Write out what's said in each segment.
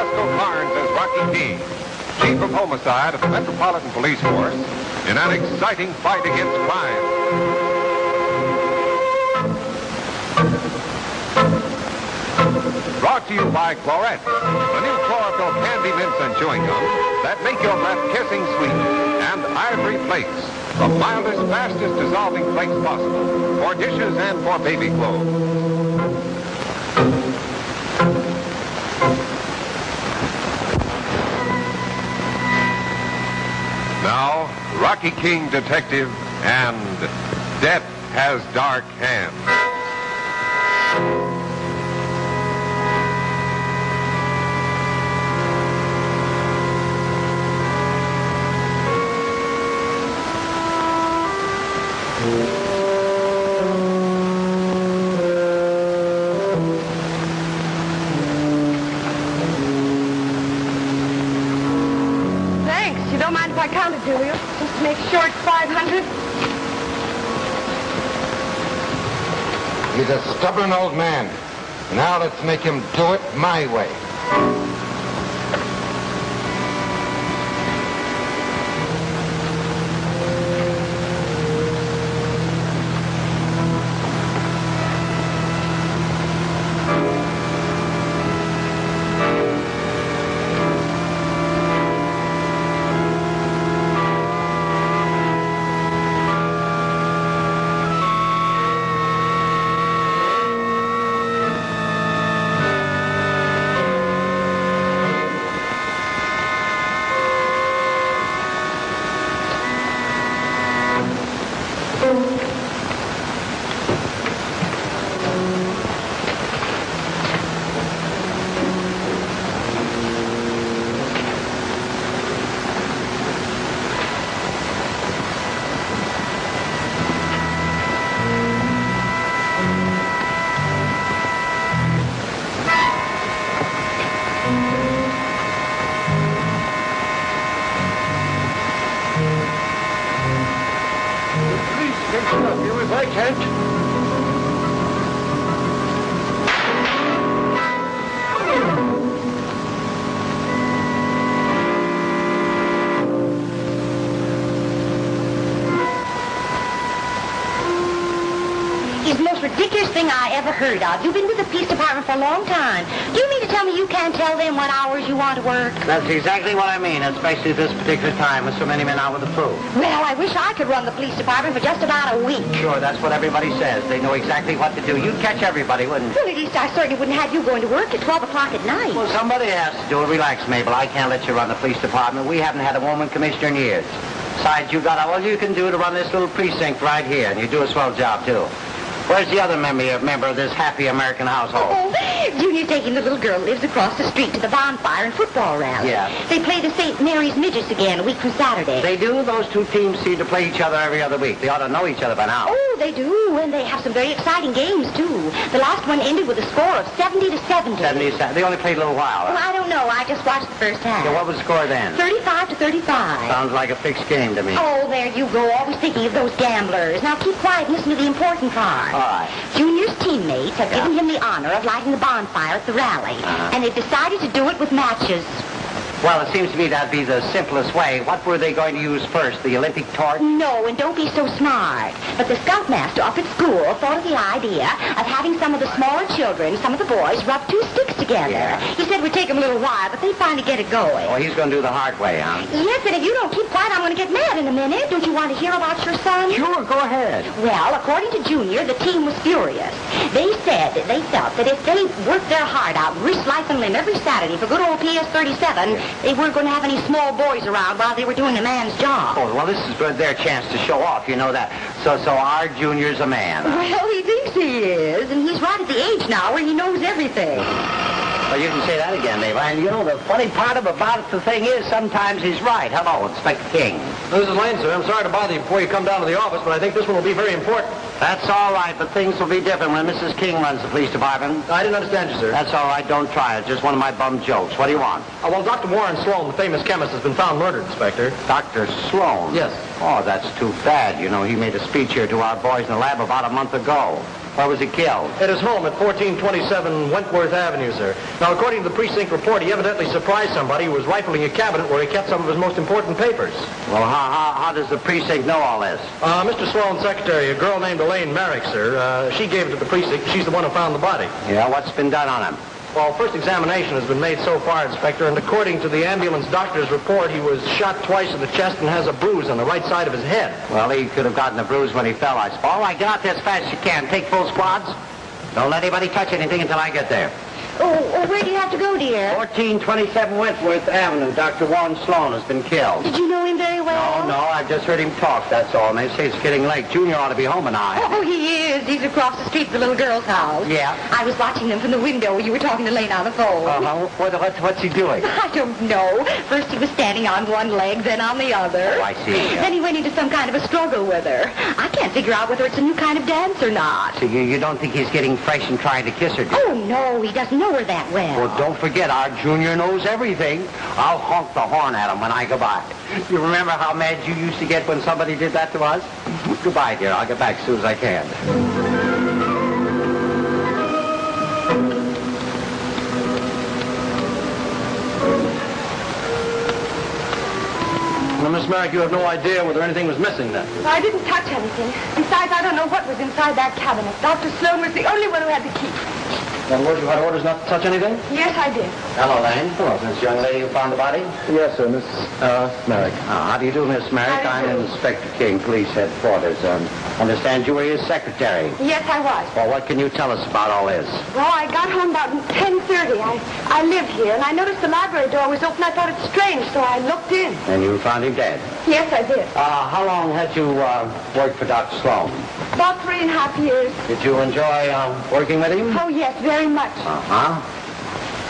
Roscoe Carnes as Rocky King, Chief of Homicide of the Metropolitan Police Force, in an exciting fight against crime. Brought to you by Clorette, the new chlorophyll candy mints and chewing gum that make your breath kissing sweet, and Ivory Flakes, the mildest, fastest dissolving flakes possible for dishes and for baby clothes. Now, Rocky King Detective and Death Has Dark Hands. You don't mind if I count it, do you? Just to make sure it's 500. He's a stubborn old man. Now let's make him do it my way. I can't. It's the most ridiculous thing I ever heard of. You've been with the police department for a long time. Do you mean to tell me you can't tell them what hours you want to work? That's exactly what I mean, especially this particular time with so many men out with the flu. Well, I wish I could run the police department for just about a week. Sure, that's what everybody says. They know exactly what to do. You'd catch everybody, wouldn't you? Well, at least I certainly wouldn't have you going to work at 12 o'clock at night. Well, somebody has to do it. Relax, Mabel. I can't let you run the police department. We haven't had a woman commissioner in years. Besides, you got all you can do to run this little precinct right here, and you do a swell job, too. Where's the other member of this happy American household? Oh, Junior's taking the little girl who lives across the street to the bonfire and football rally. Yeah. They play the St. Mary's Midgets again a week from Saturday. They do? Those two teams seem to play each other every other week. They ought to know each other by now. Oh, they do, and they have some very exciting games, too. The last one ended with a score of 70-70. 77. They only played a little while. Well, I don't know. I just watched the first half. Yeah, what was the score then? 35-35. Sounds like a fixed game to me. Oh, there you go, always thinking of those gamblers. Now keep quiet and listen to the important part. All right. Junior's teammates have given him the honor of lighting the bonfire at the rally, and they've decided to do it with matches. Well, it seems to me that'd be the simplest way. What were they going to use first, the Olympic torch? No, and don't be so smart. But the scoutmaster up at school thought of the idea of having some of the smaller children, some of the boys, rub two sticks together. Yeah. He said it would take them a little while, but they'd finally get it going. Oh, he's going to do the hard way, huh? Yes, and if you don't keep quiet, I'm going to get mad in a minute. Don't you want to hear about your son? Sure, go ahead. Well, according to Junior, the team was furious. They said that they felt that if they worked their heart out, risked life and limb every Saturday for good old PS-37, they weren't going to have any small boys around while they were doing a man's job. Oh, well, this is their chance to show off, you know that. So our Junior's a man. Well, he thinks he is, and he's right at the age now where he knows everything. Well, you can say that again, Dave. And, you know, the funny part about the thing is sometimes he's right. Hello, Inspector King. This is Lane, sir. I'm sorry to bother you before you come down to the office, but I think this one will be very important. That's all right, but things will be different when Mrs. King runs the police department. I didn't understand you, sir. That's all right. Don't try it. Just one of my bum jokes. What do you want? Well, Dr. Warren Sloan, the famous chemist, has been found murdered, Inspector. Dr. Sloan? Yes. Oh, that's too bad. You know, he made a speech here to our boys in the lab about a month ago. Where was he killed? At his home at 1427 Wentworth Avenue, sir. Now, according to the precinct report, he evidently surprised somebody who was rifling a cabinet where he kept some of his most important papers. Well, how does the precinct know all this? Mr. Sloan's secretary, a girl named Elaine Merrick, sir, she gave it to the precinct. She's the one who found the body. Yeah, what's been done on him? Well, first examination has been made so far, Inspector, and according to the ambulance doctor's report, he was shot twice in the chest and has a bruise on the right side of his head. Well, he could have gotten a bruise when he fell, I suppose. All right, get out there as fast as you can. Take full squads. Don't let anybody touch anything until I get there. Oh, where do you have to go, dear? 1427 Wentworth Avenue. Dr. Warren Sloan has been killed. Did you know him very well? No, I just heard him talk, that's all. And they say it's getting late. Junior ought to be home now. Oh, he is. He's across the street from the little girl's house. Yeah. I was watching them from the window. You were talking to Lane on the phone. What's he doing? I don't know. First he was standing on one leg, then on the other. Oh, I see. Then he went into some kind of a struggle with her. I can't figure out whether it's a new kind of dance or not. So you don't think he's getting fresh and trying to kiss her, do you? Oh, no, he doesn't know her that well. Well, don't forget, our Junior knows everything. I'll honk the horn at him when I go by. You remember how mad you used to get when somebody did that to us? Goodbye, dear. I'll get back as soon as I can. Now, Miss Merrick, you have no idea whether anything was missing then. I didn't touch anything. Besides, I don't know what was inside that cabinet. Dr. Sloan was the only one who had the key. In other words, you had orders not to touch anything? Yes, I did. Hello, Lane. Hello, this young lady who found the body? Yes, sir, Miss Merrick. How do you do, Miss Merrick? How do you I'm do? Inspector King, Police Headquarters. Understand you were his secretary. Yes, I was. Well, what can you tell us about all this? Well, I got home about 10:30. I live here, and I noticed the library door was open. I thought it strange, so I looked in. And you found him dead. Yes, I did. How long had you worked for Dr. Sloan? About 3.5 years. Did you enjoy working with him? Oh, yes, very much. Uh-huh.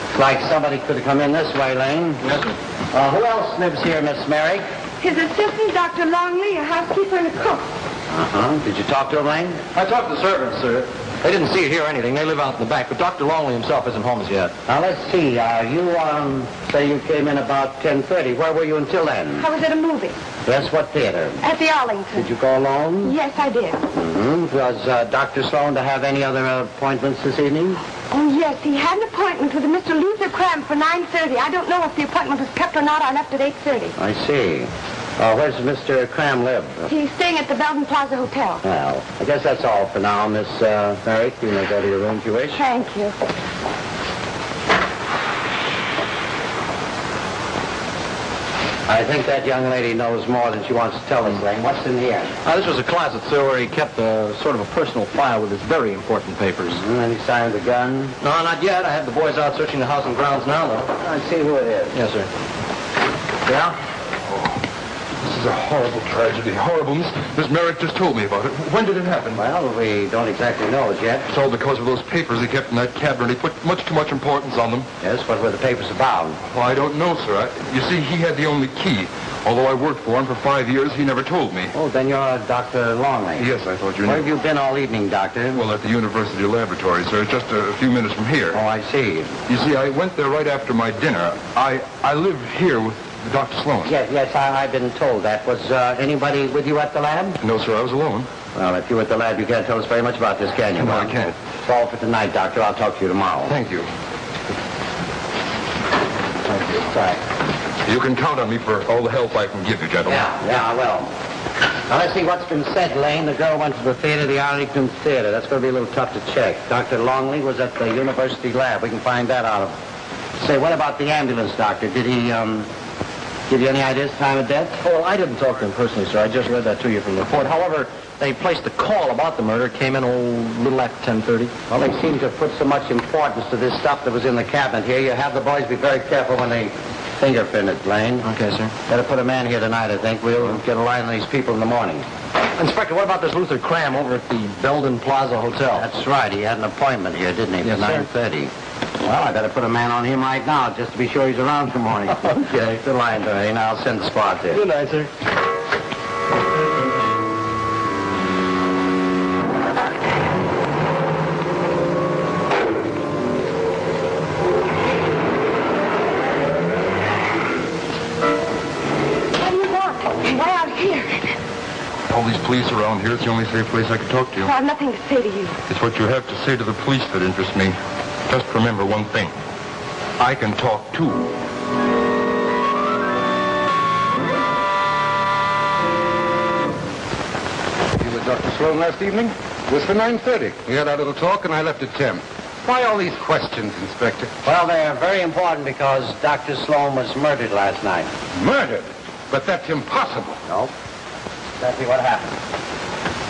It's like somebody could have come in this way, Lane. Yes, sir. Who else lives here, Miss Merrick? His assistant, Dr. Longley, a housekeeper, and a cook. Uh-huh. Did you talk to him, Lane? I talked to the servants, sir. They didn't see or hear anything. They live out in the back, but Dr. Longley himself isn't home as yet. Now, let's see. You say you came in about 10:30. Where were you until then? I was at a movie Yes, what theater? at the Arlington. Did you go alone? Yes, I did. Mm-hmm. Was Dr. Sloan to have any other appointments this evening? Oh, yes, he had an appointment with Mr. Luther Cram for 9:30. I don't know if the appointment was kept or not. I left at 8:30. I see. Where's Mr. Cram live? He's staying at the Belden Plaza Hotel. Well, I guess that's all for now, Miss Merrick. You may go to your room if you wish. Thank you. I think that young lady knows more than she wants to tell us, Lane. What's in here? This was a closet, sir, where he kept sort of a personal file with his very important papers. Any sign of the gun? No, not yet. I have the boys out searching the house and grounds now, though. I see who it is. Yes, sir. Yeah? This is a horrible tragedy. Horrible. Miss Merrick just told me about it. When did it happen? Well, we don't exactly know as yet. It's all because of those papers he kept in that cabinet. He put much too much importance on them. Yes, what were the papers about? Well, I don't know, sir. You see, he had the only key. Although I worked for him for 5 years, he never told me. Oh, then you're Dr. Longley. Yes, I thought you Where have knew. you been all evening, Doctor? Well, at the university laboratory, sir. Just a few minutes from here. Oh, I see. You see, I went there right after my dinner. I live here with Dr. Sloan. Yes, I've been told that. Was anybody with you at the lab? No, sir, I was alone. Well, if you were at the lab, you can't tell us very much about this, can you? No, I can't. It's all for tonight, Doctor. I'll talk to you tomorrow. Thank you. Thank you. Sorry. You can count on me for all the help I can give you, gentlemen. Yeah, I will. Now, let's see what's been said, Lane. The girl went to the theater, the Arlington Theater. That's going to be a little tough to check. Dr. Longley was at the university lab. We can find that out. Say, what about the ambulance doctor? Did he, give you any ideas time of death? Oh, well, I didn't talk to him personally, sir. I just read that to you from the report. However, they placed the call about the murder, came in a little after 10:30. Well, they seem to have put so much importance to this stuff that was in the cabinet here. You have the boys be very careful when they fingerprint it, Lane. Okay, sir. Better put a man here tonight, I think. We'll get a line on these people in the morning. Inspector, what about this Luther Cram over at the Belden Plaza Hotel? That's right. He had an appointment here, didn't he, Yes, for sir. 9:30. Well, I better put a man on him right now, just to be sure he's around for morning. Okay. Good line, Lane. I'll send the squad there. Good night, sir. What do you want? Why out here? All these police around here. It's the only safe place I can talk to you. I have nothing to say to you. It's what you have to say to the police that interests me. Just remember one thing. I can talk, too. You with Dr. Sloan last evening? It was for 9:30. We had our little talk, and I left at 10. Why all these questions, Inspector? Well, they're very important because Dr. Sloan was murdered last night. Murdered? But that's impossible. No. Exactly what happened.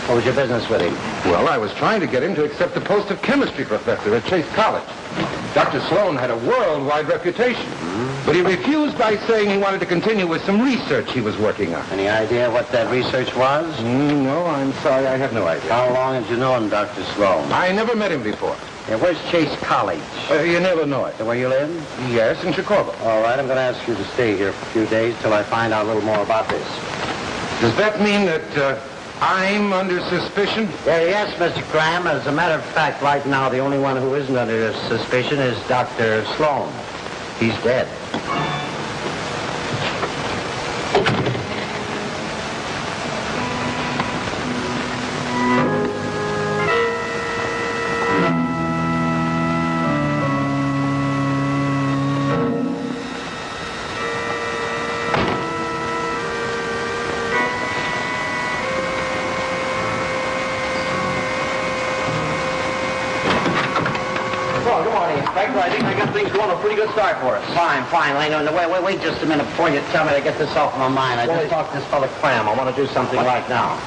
What was your business with him? Well, I was trying to get him to accept the post of chemistry professor at Chase College. Dr. Sloan had a worldwide reputation. But he refused by saying he wanted to continue with some research he was working on. Any idea what that research was? No, I'm sorry. I have no idea. How long had you known Dr. Sloan? I never met him before. Yeah, where's Chase College? In Illinois. Is that where you live? Yes, in Chicago. All right, I'm going to ask you to stay here for a few days till I find out a little more about this. Does that mean that I'm under suspicion? Yes, Mr. Graham. As a matter of fact, right now, the only one who isn't under suspicion is Dr. Sloan. He's dead. Well, good morning, Inspector. I think I got things going a pretty good start for us. Fine, Lane. Wait just a minute before you tell me to get this off my mind. I just talked to this fellow Cram. I want to do something right now.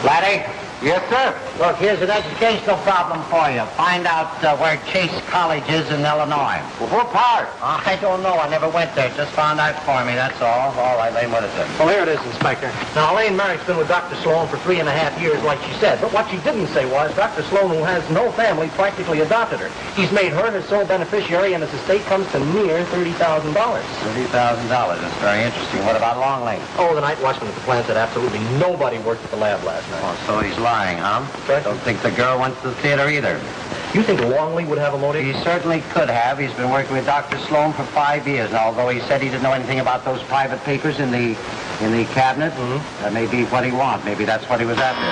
Laddie? Yes, sir. Look, here's an educational problem for you. Find out where Chase College is in Illinois. Well, what part? I don't know. I never went there. Just found out for me, that's all. All right, Lane, what is it? Well, here it is, Inspector. Now, Elaine Merrick's been with Dr. Sloan for 3.5 years, like she said. But what she didn't say was Dr. Sloan, who has no family, practically adopted her. He's made her his sole beneficiary, and his estate comes to near $30,000. $30,000. That's very interesting. What about Longley? Oh, the night watchman at the plant said absolutely nobody worked at the lab last night. Oh, so he's lying, huh? Right. Don't think the girl went to the theater either. You think Longley would have a motive? He certainly could have. He's been working with Dr. Sloan for 5 years. And although he said he didn't know anything about those private papers in the cabinet, that may be what he wants. Maybe that's what he was after.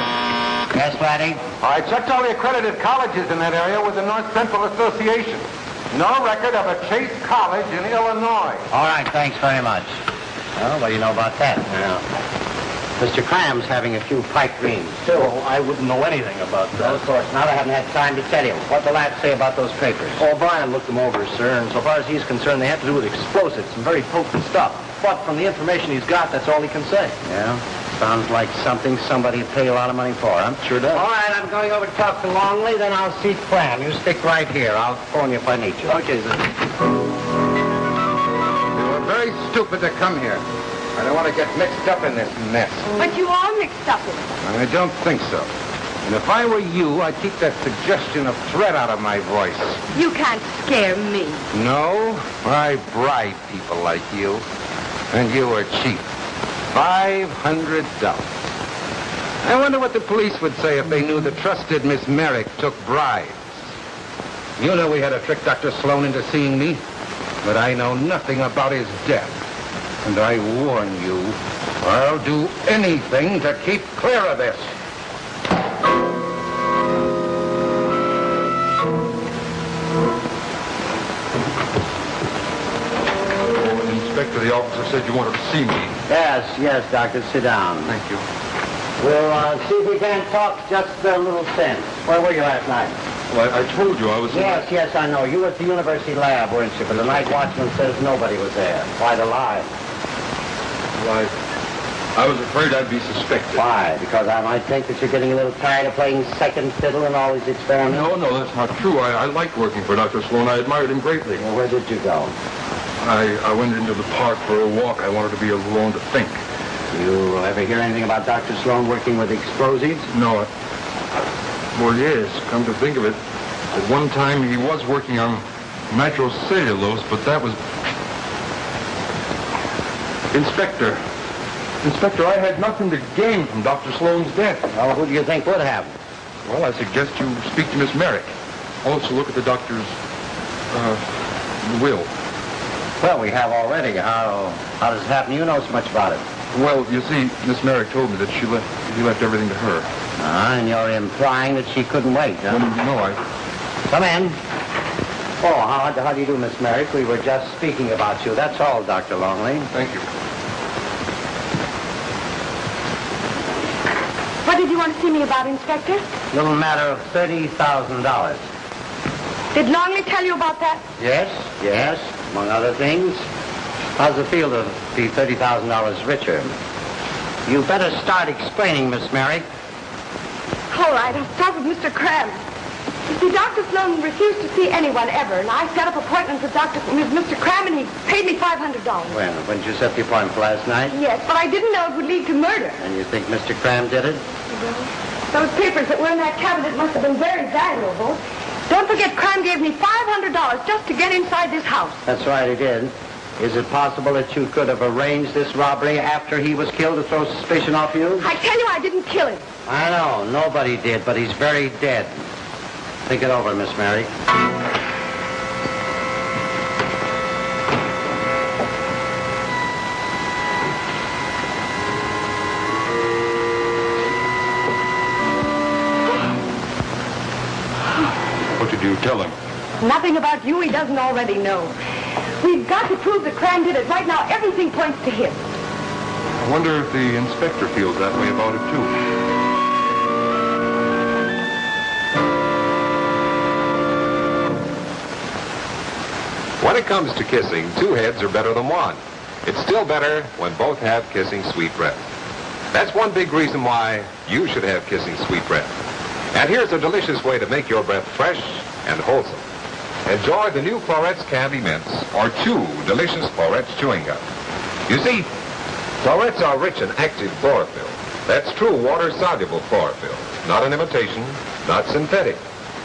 Yes, Laddie? I checked all the accredited colleges in that area with the North Central Association. No record of a Chase College in Illinois. All right, thanks very much. Well, what do you know about that? Yeah. Mr. Cram's having a few pipe dreams. Still, I wouldn't know anything about that. Of course not. I haven't had time to tell you. What the lad say about those papers? Oh, Brian looked them over, sir, and so far as he's concerned, they have to do with explosives, some very potent stuff. But from the information he's got, that's all he can say. Yeah? Sounds like something somebody would pay a lot of money for, huh? Sure does. All right, I'm going over to talk to Longley, then I'll see Cram. You stick right here. I'll phone you if I need you. Okay, sir. You were very stupid to come here. I don't want to get mixed up in this mess. But you are mixed up in it. I don't think so. And if I were you, I'd keep that suggestion of threat out of my voice. You can't scare me. No, I bribe people like you. And you are cheap. $500. I wonder what the police would say if they knew the trusted Miss Merrick took bribes. You know we had to trick Dr. Sloan into seeing me, but I know nothing about his death. And I warn you, I'll do anything to keep clear of this. Inspector, the officer said you wanted to see me. Yes, Doctor. Sit down. Thank you. We'll see if we can't talk just a little sense. Where were you last night? Well, I told you I was... Yes, I know. You were at the university lab, weren't you? But the night watchman says nobody was there. Why the lie? Well, I was afraid I'd be suspected. Why? Because I might think that you're getting a little tired of playing second fiddle in all these experiments? No, that's not true. I liked working for Dr. Sloan. I admired him greatly. Well, where did you go? I went into the park for a walk. I wanted to be alone to think. You ever hear anything about Dr. Sloan working with explosives? No. Well, yes, come to think of it. At one time, he was working on nitrocellulose, but that was... Inspector, I had nothing to gain from Dr. Sloan's death. Well, who do you think would have? Well, I suggest you speak to Miss Merrick. Also, look at the doctor's, will. Well, we have already. How does it happen? You know so much about it. Well, you see, Miss Merrick told me that he left everything to her. And you're implying that she couldn't wait, huh? Well, no, Come in. Oh, how do you do, Miss Merrick? We were just speaking about you. That's all, Dr. Longley. Thank you. What did you want to see me about, Inspector? Little matter of $30,000. Did Longley tell you about that? Yes, among other things. How's it feel to be $30,000 richer? You better start explaining, Miss Merrick. All right, I'll start with Mr. Cram. You see, Dr. Sloan refused to see anyone ever, and I set up appointments with Mr. Cram, and he paid me $500. When did you set the appointment for last night? Yes, but I didn't know it would lead to murder. And you think Mr. Cram did it? Those papers that were in that cabinet must have been very valuable. Don't forget, Cram gave me $500 just to get inside this house. That's right, he did. Is it possible that you could have arranged this robbery after he was killed to throw suspicion off you? I tell you, I didn't kill him. I know, nobody did, but he's very dead. Think it over, Miss Merrick. What did you tell him? Nothing about you he doesn't already know. We've got to prove that Cram did it. Right now, everything points to him. I wonder if the inspector feels that way about it, too. When it comes to kissing, two heads are better than one. It's still better when both have kissing sweet breath. That's one big reason why you should have kissing sweet breath. And here's a delicious way to make your breath fresh and wholesome. Enjoy the new Florette's Candy Mints or chew delicious Florette's chewing gum. You see, Florettes are rich in active chlorophyll. That's true water-soluble chlorophyll, not an imitation, not synthetic.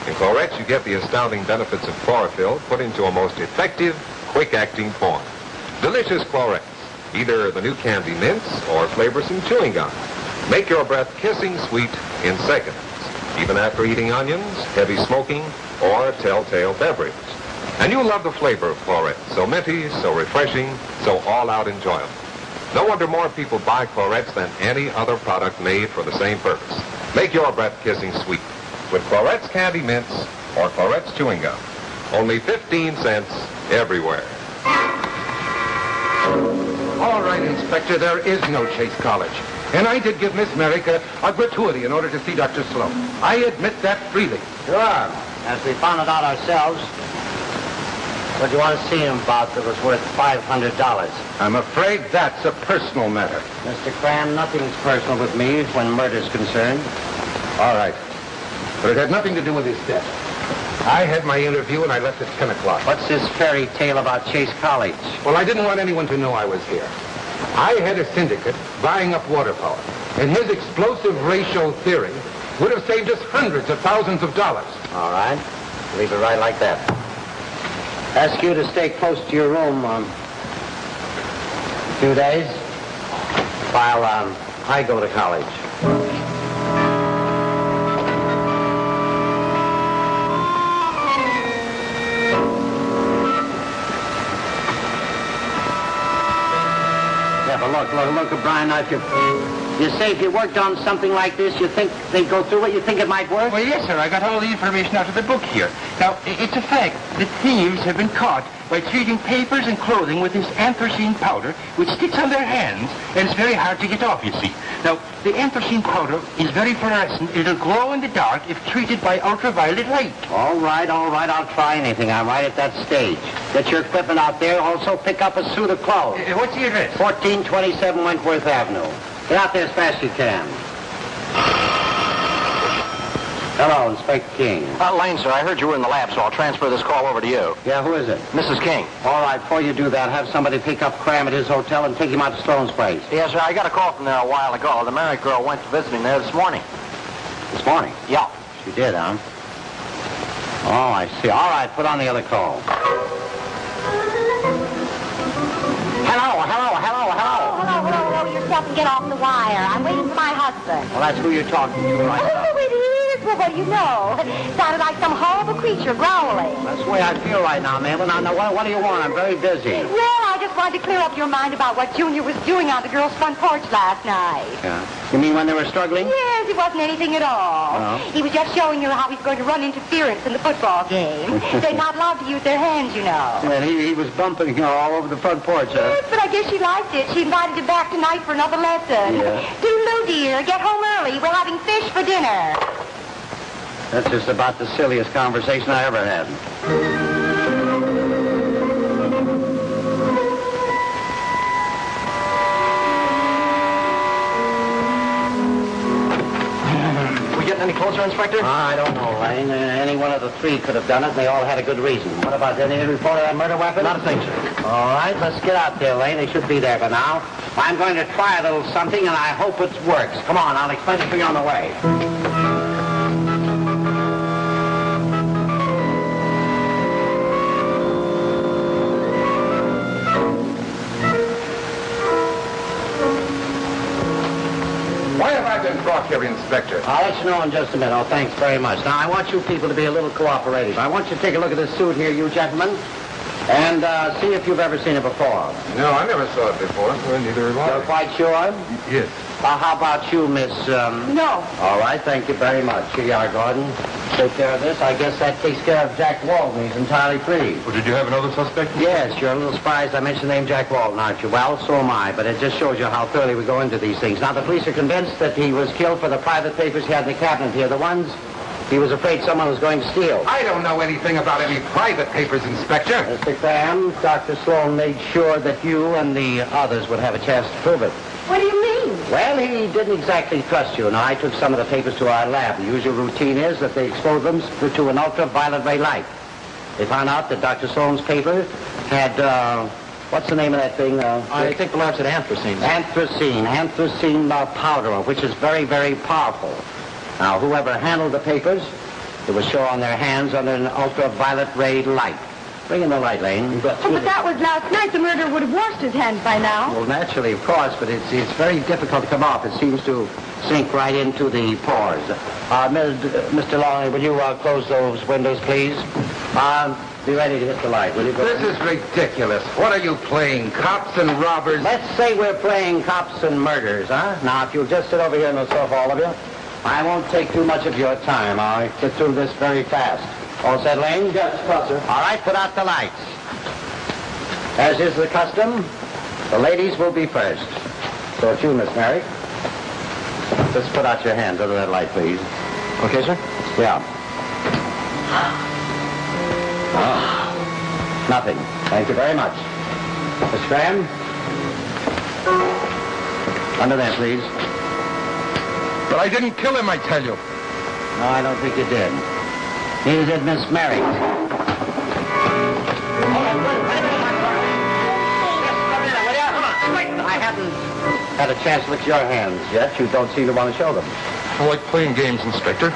In Florettes, you get the astounding benefits of chlorophyll put into a most effective, quick-acting form. Delicious Florettes, either the new Candy Mints or flavorsome chewing gum. Make your breath kissing sweet in seconds, even after eating onions, heavy smoking, or a telltale beverage. And you'll love the flavor of Chlorette, so minty, so refreshing, so all-out enjoyable. No wonder more people buy Clorettes than any other product made for the same purpose. Make your breath kissing sweet with Clorette's Candy Mints or Clorette's Chewing Gum. Only 15 cents everywhere. All right, Inspector, there is no Chase College. And I did give Miss Merrick a gratuity in order to see Dr. Sloan. I admit that freely. Sure. As we found it out ourselves, what do you want to see him about that was worth $500? I'm afraid that's a personal matter. Mr. Cram, nothing's personal with me when murder's concerned. All right. But it had nothing to do with his death. I had my interview and I left at 10 o'clock. What's this fairy tale about Chase College? Well, I didn't want anyone to know I was here. I had a syndicate buying up water power, and his explosive ratio theory would have saved us hundreds of thousands of dollars. All right. Leave it right like that. Ask you to stay close to your room a few days while I go to college. Yeah, but look, Brian, now, you say if you worked on something like this, you think they'd go through it? You think it might work? Well, yes, sir. I got all the information out of the book here. Now, it's a fact that thieves have been caught by treating papers and clothing with this anthracene powder, which sticks on their hands, and it's very hard to get off, you see. Now, the anthracene powder is very fluorescent. It'll glow in the dark if treated by ultraviolet light. All right. I'll try anything. I'm right at that stage. Get your equipment out there. Also pick up a suit of clothes. What's the address? 1427 Wentworth Avenue. Get out there as fast as you can. Hello, Inspector King. Lane, sir, I heard you were in the lab, so I'll transfer this call over to you. Yeah, who is it? Mrs. King. All right, before you do that, have somebody pick up Cram at his hotel and take him out to Sloan's place. Yes, sir, I got a call from there a while ago. The married girl went to visit him there this morning. This morning? Yeah. She did, huh? Oh, I see. All right, put on the other call. Hello. Hello, yourself and get off the wire. I'm waiting for my husband. Well, that's who you're talking to right now. Oh, it is? Well, what do you know? Sounded like some horrible creature growling. That's the way I feel right now, ma'am. Now, what do you want? I'm very busy. Well, I just just wanted to clear up your mind about what Junior was doing on the girls' front porch last night. Yeah. You mean when they were struggling? Yes, it wasn't anything at all. Oh. He was just showing you how he's going to run interference in the football game. They're not allowed to use their hands, you know. And he was bumping all over the front porch, huh? Yes, but I guess she liked it. She invited him back tonight for another lesson. Yeah. Toodaloo, dear. Get home early. We're having fish for dinner. That's just about the silliest conversation I ever had. We getting any closer, Inspector? I don't know, Lane. Any one of the three could have done it, and they all had a good reason. What about any report of that murder weapon? Not a thing, sir. All right, let's get out there, Lane. They should be there by now. I'm going to try a little something, and I hope it works. Come on, I'll explain it to you on the way. Why have I been brought here, Inspector? I'll let you know in just a minute. Oh, thanks very much. Now, I want you people to be a little cooperative. I want you to take a look at this suit here, you gentlemen, and see if you've ever seen it before. No, I never saw it before. Well, neither have You're I. quite sure? Yes. How about you, Miss... No. All right, thank you very much. Here you are, Gordon. Take care of this. I guess that takes care of Jack Walton. He's entirely free. Well, did you have another suspect? Yes, you're a little surprised I mentioned the name Jack Walton, aren't you? Well, so am I, but it just shows you how thoroughly we go into these things. Now, the police are convinced that he was killed for the private papers he had in the cabinet here, the ones he was afraid someone was going to steal. I don't know anything about any private papers, Inspector. Mr. Graham, Dr. Sloan made sure that you and the others would have a chance to prove it. What do you mean? Well, he didn't exactly trust you. Now, I took some of the papers to our lab. The usual routine is that they expose them to an ultraviolet ray light. They found out that Dr. Sloan's paper had, what's the name of that thing? I think the lab said anthracene. Anthracene powder, which is very, very powerful. Now, whoever handled the papers, it was shown on their hands under an ultraviolet ray light. Bring in the light, Lane. Oh, but that was last night. The murderer would have washed his hands by now. Well, naturally, of course, but it's very difficult to come off. It seems to sink right into the pores. Mr. Longley, will you close those windows, please? Be ready to hit the light, will you? This is ridiculous. What are you playing, cops and robbers? Let's say we're playing cops and murders, huh? Now, if you'll just sit over here in the sofa, all of you, I won't take too much of your time. I'll get through this very fast. All set, Lane? Yes, sir. All right, put out the lights. As is the custom, the ladies will be first. So it's you, Miss Merrick. Just put out your hands under that light, please. Okay, sir? Yeah. Oh. Nothing. Thank you very much. Miss Graham? Under there, please. But I didn't kill him, I tell you. No, I don't think you did. Neither did Miss Merrick. I haven't had a chance to look at your hands yet. You don't seem to want to show them. I like playing games, Inspector.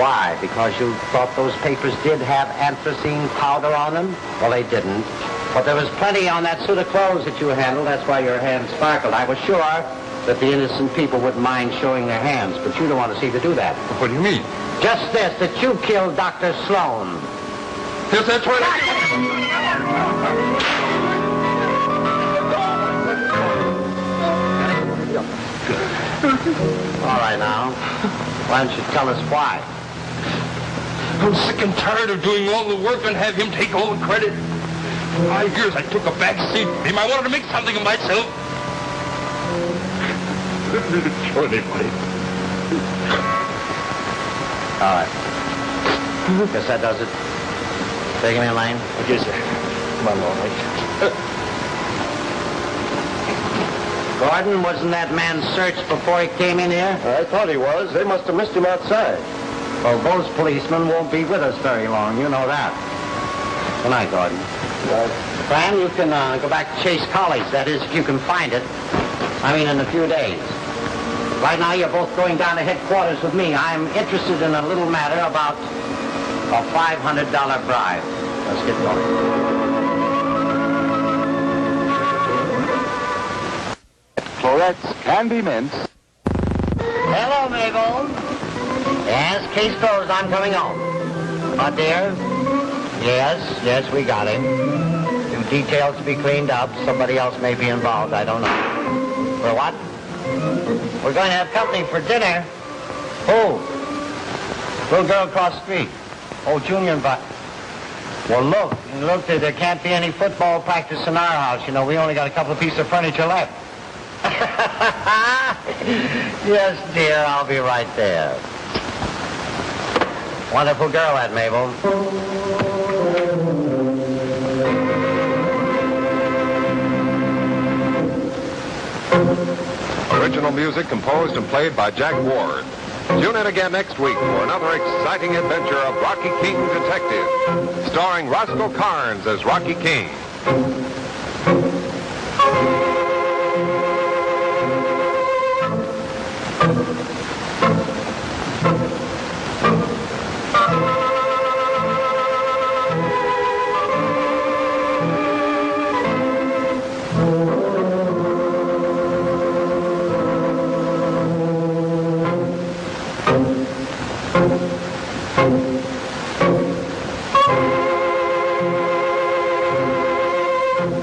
Why? Because you thought those papers did have anthracene powder on them? Well, they didn't. But there was plenty on that suit of clothes that you handled. That's why your hands sparkled. I was sure that the innocent people wouldn't mind showing their hands, but you don't want to see to do that. What do you mean? Just this, that you killed Dr. Sloan. Yes, that's right. All right, now. Why don't you tell us why? I'm sick and tired of doing all the work and have him take all the credit. For 5 years I took a back seat for him. I wanted to make something of myself. Didn't show anybody. All right. Guess that does it. Take him in, Lane. Okay, sir. Come on, all right. Gordon, wasn't that man searched before he came in here? I thought he was. They must have missed him outside. Well, those policemen won't be with us very long. You know that. Good night, Gordon. Fran, you can go back to Chase College. That is, if you can find it. I mean, in a few days. Right now, you're both going down to headquarters with me. I'm interested in a little matter about a $500 bribe. Let's get going. Florets Candy Mints. Hello, Mabel. Yes, case closed. I'm coming home. What, dear? Yes, we got him. details to be cleaned up. Somebody else may be involved. I don't know. For what? We're going to have company for dinner. Who? Little girl across the street. Oh, Junior invited. Well, look, there can't be any football practice in our house. You know, we only got a couple of pieces of furniture left. Yes, dear, I'll be right there. Wonderful girl, that Mabel. Original music composed and played by Jack Ward. Tune in again next week for another exciting adventure of Rocky King Detective, starring Roscoe Carnes as Rocky King.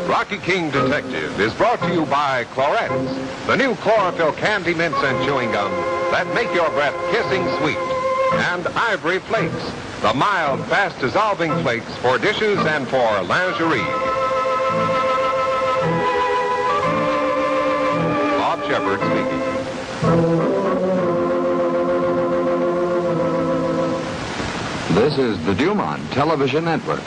Rocky King Detective is brought to you by Clorettes, the new chlorophyll candy mints and chewing gum that make your breath kissing sweet, and Ivory Flakes, the mild, fast-dissolving flakes for dishes and for lingerie. Bob Shepard speaking. This is the Dumont Television Network.